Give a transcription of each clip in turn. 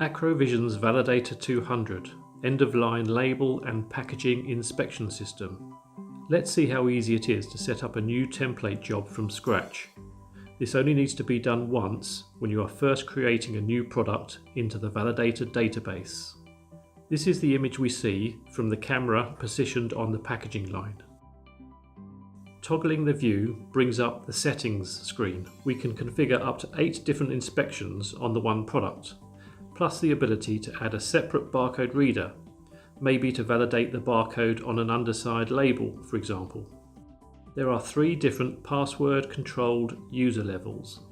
Acrovision's Validator 200 end-of-line label and packaging inspection system. Let's see how easy it is to set up a new template job from scratch. This only needs to be done once when you are first creating a new product into the Validator database. This is the image we see from the camera positioned on the packaging line. Toggling the view brings up the settings screen. We can configure up to 8 different inspections on the one product, plus the ability to add a separate barcode reader, maybe to validate the barcode on an underside label, for example. There are 3 different password-controlled user levels.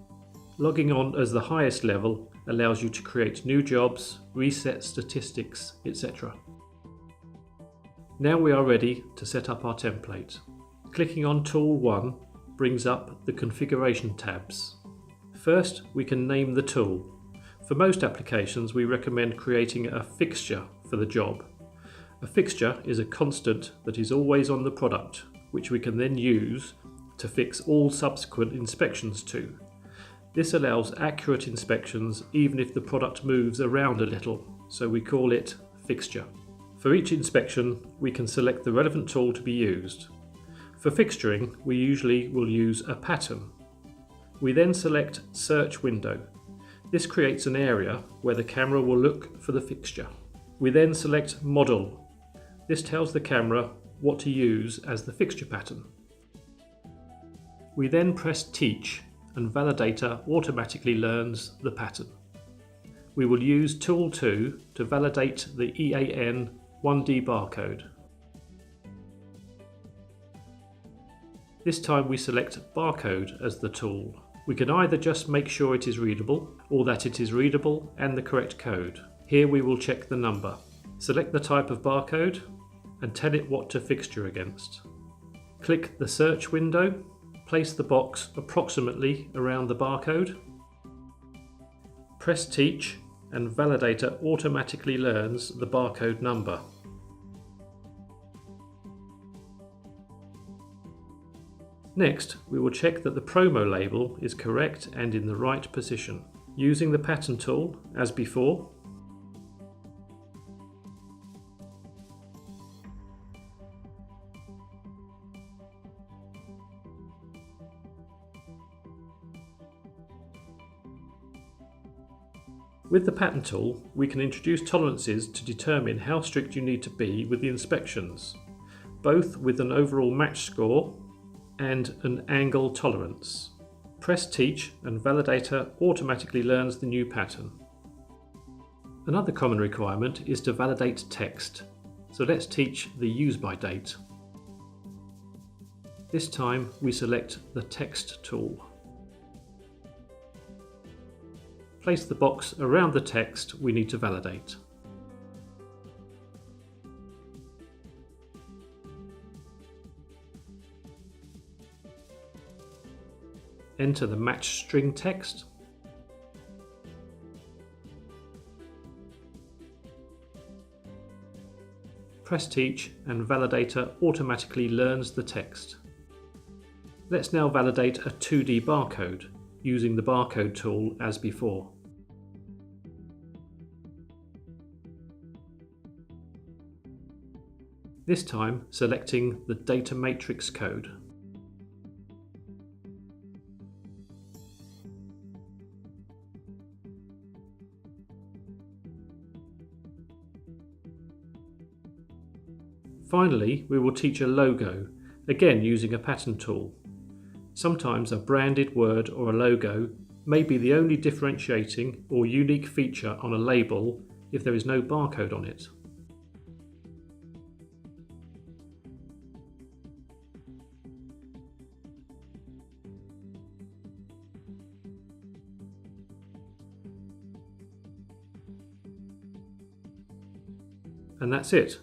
Logging on as the highest level allows you to create new jobs, reset statistics, etc. Now we are ready to set up our template. Clicking on Tool 1 brings up the configuration tabs. First, we can name the tool. For most applications, we recommend creating a fixture for the job. A fixture is a constant that is always on the product, which we can then use to fix all subsequent inspections to. This allows accurate inspections even if the product moves around a little, so we call it fixture. For each inspection, we can select the relevant tool to be used. For fixturing, we usually will use a pattern. We then select Search Window. This creates an area where the camera will look for the fixture. We then select Model. This tells the camera what to use as the fixture pattern. We then press Teach and Validator automatically learns the pattern. We will use Tool 2 to validate the EAN 1D barcode. This time we select Barcode as the tool. We can either just make sure it is readable or that it is readable and the correct code. Here we will check the number. Select the type of barcode and tell it what to fixture against. Click the search window, place the box approximately around the barcode. Press Teach and Validator automatically learns the barcode number. Next, we will check that the promo label is correct and in the right position. Using the pattern tool, as before, with the pattern tool, we can introduce tolerances to determine how strict you need to be with the inspections, both with an overall match score and an angle tolerance. Press Teach and Validator automatically learns the new pattern. Another common requirement is to validate text, so let's teach the use by date. This time we select the Text tool. Place the box around the text we need to validate. Enter the match string text. Press Teach and Validator automatically learns the text. Let's now validate a 2D barcode using the barcode tool as before. This time selecting the data matrix code. Finally, we will teach a logo, again using a pattern tool. Sometimes a branded word or a logo may be the only differentiating or unique feature on a label if there is no barcode on it. And that's it.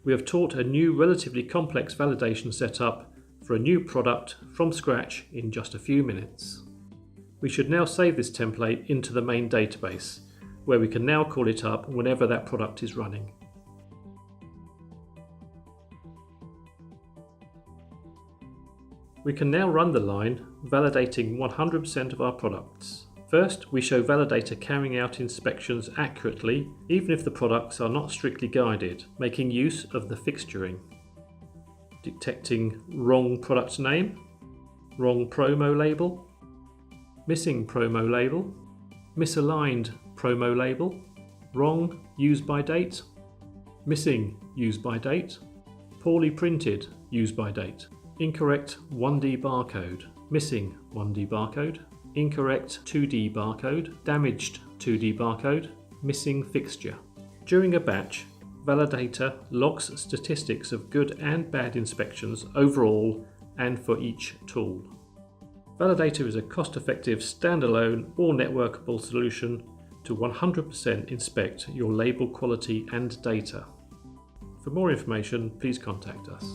We have taught a new relatively complex validation setup for a new product from scratch in just a few minutes. We should now save this template into the main database, where we can now call it up whenever that product is running. We can now run the line validating 100% of our products. First, we show Validator carrying out inspections accurately, even if the products are not strictly guided, making use of the fixturing. Detecting wrong product name, wrong promo label, missing promo label, misaligned promo label, wrong use by date, missing use by date, poorly printed use by date, incorrect 1D barcode, missing 1D barcode, incorrect 2D barcode, damaged 2D barcode, missing fixture. During a batch, Validator logs statistics of good and bad inspections overall and for each tool. Validator is a cost-effective standalone or networkable solution to 100% inspect your label quality and data. For more information, please contact us.